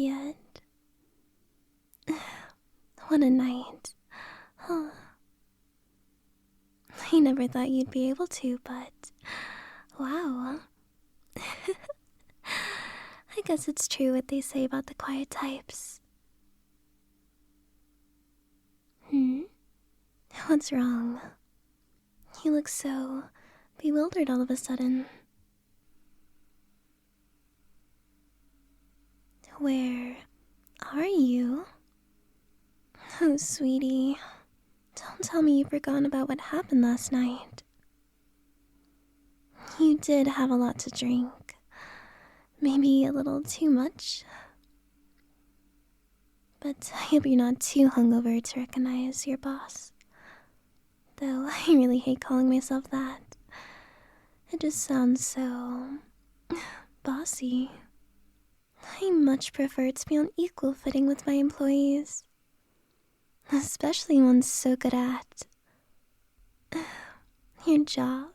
yet. What a night. Huh. I never thought you'd be able to, but wow. I guess it's true what they say about the quiet types. What's wrong? You look so bewildered all of a sudden. Where are you? Oh, sweetie. Don't tell me you've forgotten about what happened last night. You did have a lot to drink. Maybe a little too much. But I hope you're not too hungover to recognize your boss. Though I really hate calling myself that. It just sounds so bossy. I much prefer to be on equal footing with my employees. Especially one so good at your job.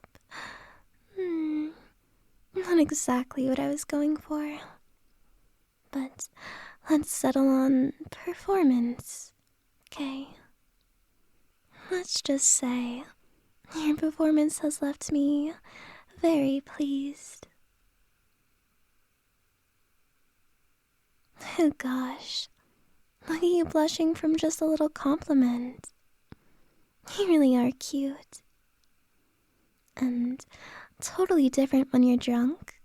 Not exactly what I was going for. But let's settle on performance, okay? Let's just say your performance has left me very pleased. Oh gosh, look at you blushing from just a little compliment. You really are cute. And totally different when you're drunk.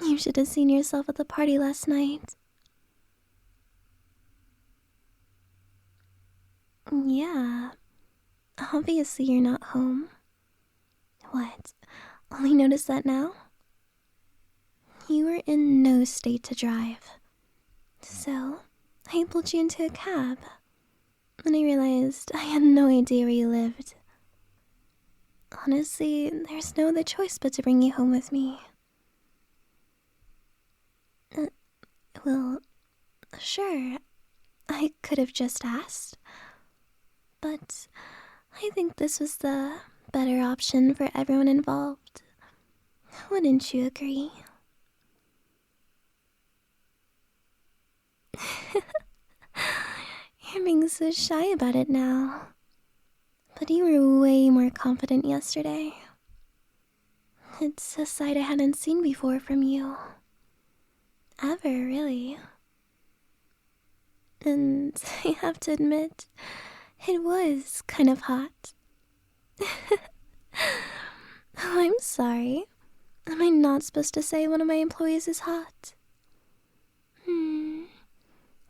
You should have seen yourself at the party last night. Yeah, obviously you're not home. What, only noticed that now? You were in no state to drive. So, I pulled you into a cab. And I realized I had no idea where you lived. Honestly, there's no other choice but to bring you home with me. Well, sure, I could have just asked. But I think this was the better option for everyone involved. Wouldn't you agree? You're being so shy about it now. But you were way more confident yesterday. It's a side I hadn't seen before from you. Ever, really. And I have to admit, it was kind of hot. Oh, I'm sorry. Am I not supposed to say one of my employees is hot?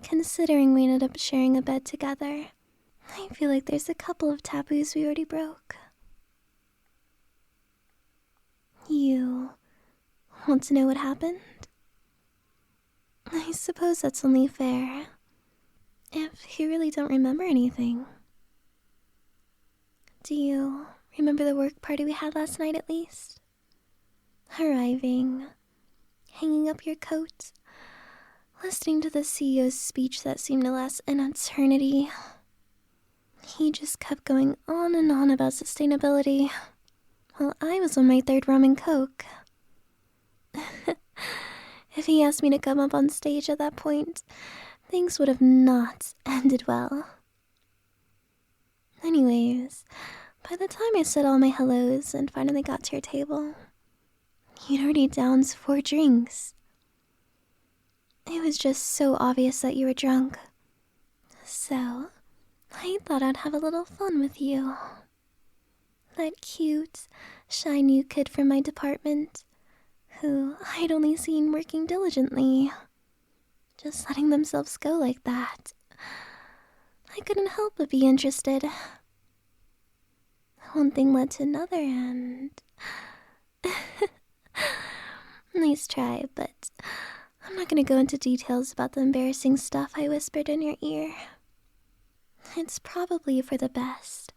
Considering we ended up sharing a bed together, I feel like there's a couple of taboos we already broke. You want to know what happened? I suppose that's only fair, if you really don't remember anything. Do you remember the work party we had last night at least? Arriving, hanging up your coat, listening to the CEO's speech that seemed to last an eternity. He just kept going on and on about sustainability, while I was on my third rum and coke. If he asked me to come up on stage at that point, things would have not ended well. Anyways, by the time I said all my hellos and finally got to your table, you'd already downed 4 drinks. It was just so obvious that you were drunk. So, I thought I'd have a little fun with you. That cute, shy new kid from my department, who I'd only seen working diligently, just letting themselves go like that. I couldn't help but be interested. One thing led to another and... Nice try, but I'm not gonna go into details about the embarrassing stuff I whispered in your ear. It's probably for the best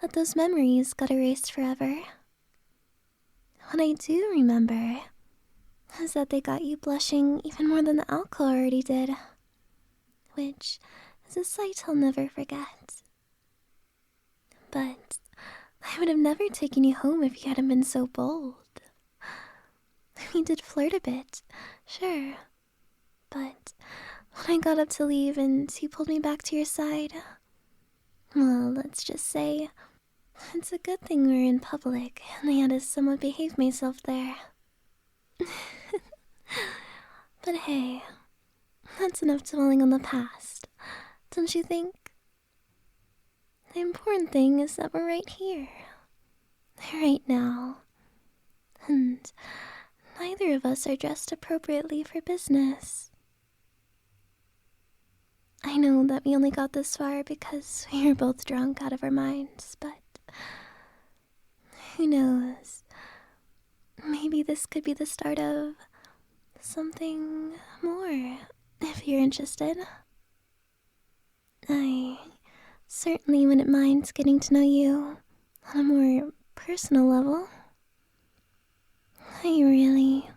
that those memories got erased forever. What I do remember is that they got you blushing even more than the alcohol already did, which is a sight I'll never forget. But I would have never taken you home if you hadn't been so bold. We did flirt a bit, sure, but When I got up to leave and you pulled me back to your side, well, let's just say it's a good thing we were in public and I had to somewhat behave myself there. But hey, that's enough dwelling on the past, don't you think? The important thing is that we're right here, right now, and neither of us are dressed appropriately for business. I know that we only got this far because we were both drunk out of our minds, but who knows? Maybe this could be the start of something more, if you're interested. I certainly wouldn't mind getting to know you on a more personal level. I really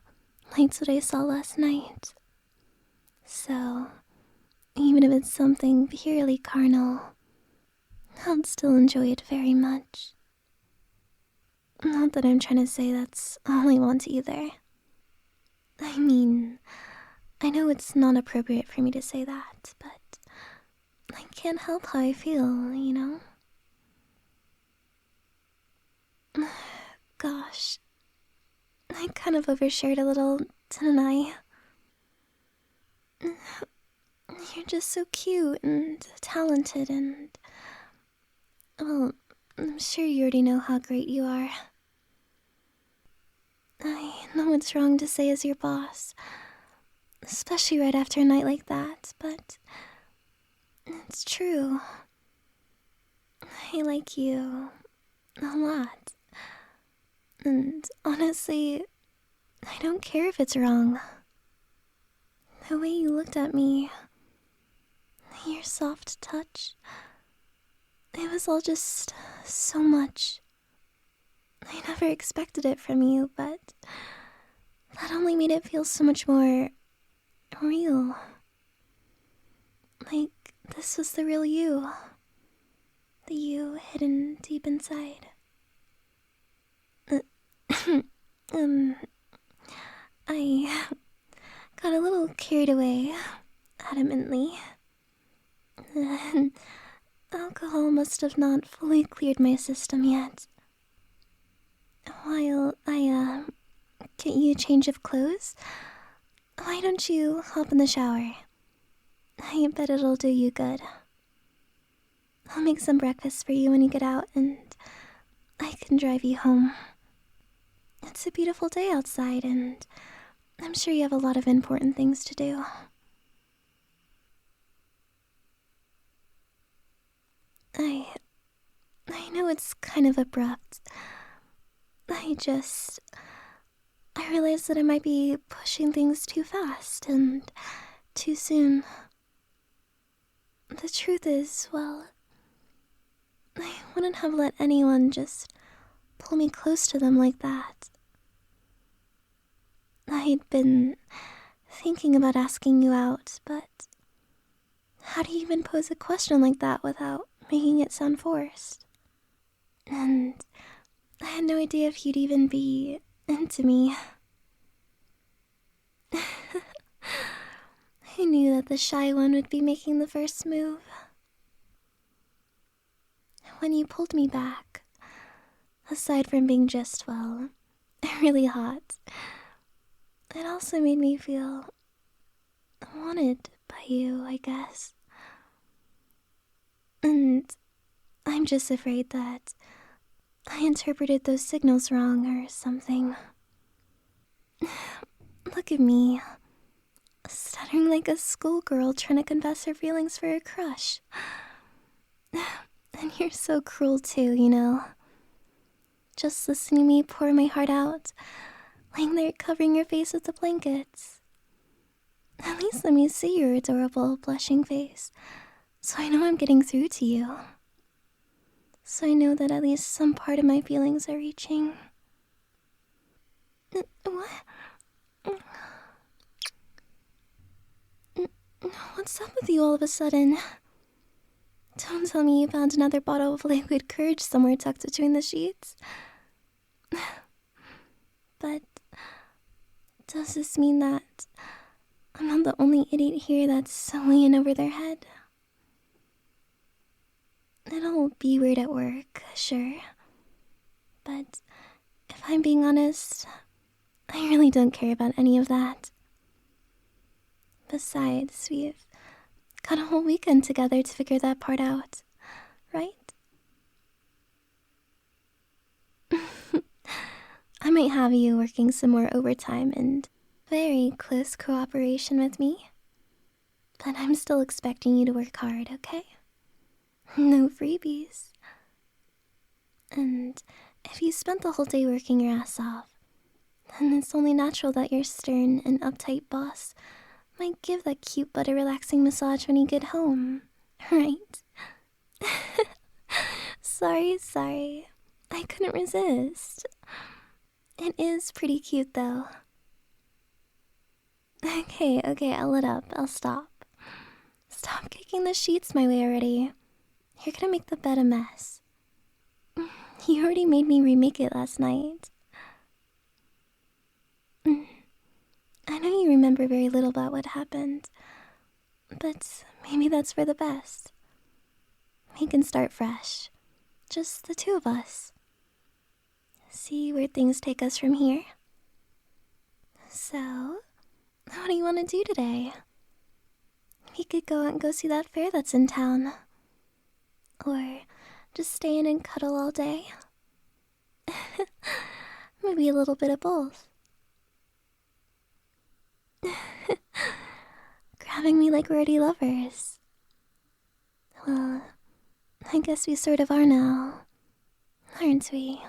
liked what I saw last night. So, even if it's something purely carnal, I'd still enjoy it very much. Not that I'm trying to say that's all I want either. I mean, I know it's not appropriate for me to say that, but I can't help how I feel, you know? Gosh, I kind of overshared a little, didn't I? You're just so cute and talented and... Well, I'm sure you already know how great you are. I know it's wrong to say as your boss, especially right after a night like that, but it's true. I like you a lot. And honestly, I don't care if it's wrong. The way you looked at me, your soft touch, it was all just so much. I never expected it from you, but that only made it feel so much more real. Like this was the real you. The you hidden deep inside. I got a little carried away, adamantly. And alcohol must have not fully cleared my system yet. While I, get you a change of clothes, why don't you hop in the shower? I bet it'll do you good. I'll make some breakfast for you when you get out, and I can drive you home. It's a beautiful day outside, and I'm sure you have a lot of important things to do. I know it's kind of abrupt. I realized that I might be pushing things too fast and too soon. The truth is, well, I wouldn't have let anyone just pull me close to them like that. I'd been thinking about asking you out, but how do you even pose a question like that without making it sound forced? And I had no idea if you'd even be into me. I knew that the shy one would be making the first move. When you pulled me back, aside from being just, well, really hot, it also made me feel wanted by you, I guess. And I'm just afraid that I interpreted those signals wrong or something. Look at me, stuttering like a schoolgirl trying to confess her feelings for a crush. And you're so cruel too, you know. Just listening to me pour my heart out, laying there covering your face with the blankets. At least let me see your adorable, blushing face, so I know I'm getting through to you. So I know that at least some part of my feelings are reaching. What? What's up with you all of a sudden? Don't tell me you found another bottle of liquid courage somewhere tucked between the sheets. But does this mean that I'm not the only idiot here that's way in over their head. It'll be weird at work, sure. But if I'm being honest, I really don't care about any of that. Besides, we've got a whole weekend together to figure that part out, right? I might have you working some more overtime and very close cooperation with me. But I'm still expecting you to work hard, okay? No freebies. And if you spent the whole day working your ass off, then it's only natural that your stern and uptight boss might give that cute but a relaxing massage when you get home, right? Sorry. I couldn't resist. It is pretty cute, though. Okay, I'll let up. I'll stop. Stop kicking the sheets my way already. You're gonna make the bed a mess. You already made me remake it last night. I know you remember very little about what happened, but maybe that's for the best. We can start fresh. Just the two of us. See where things take us from here. So, what do you want to do today? We could go out and go see that fair that's in town. Or just stay in and cuddle all day. Maybe a little bit of both. Grabbing me like we're already lovers. Well, I guess we sort of are now, aren't we?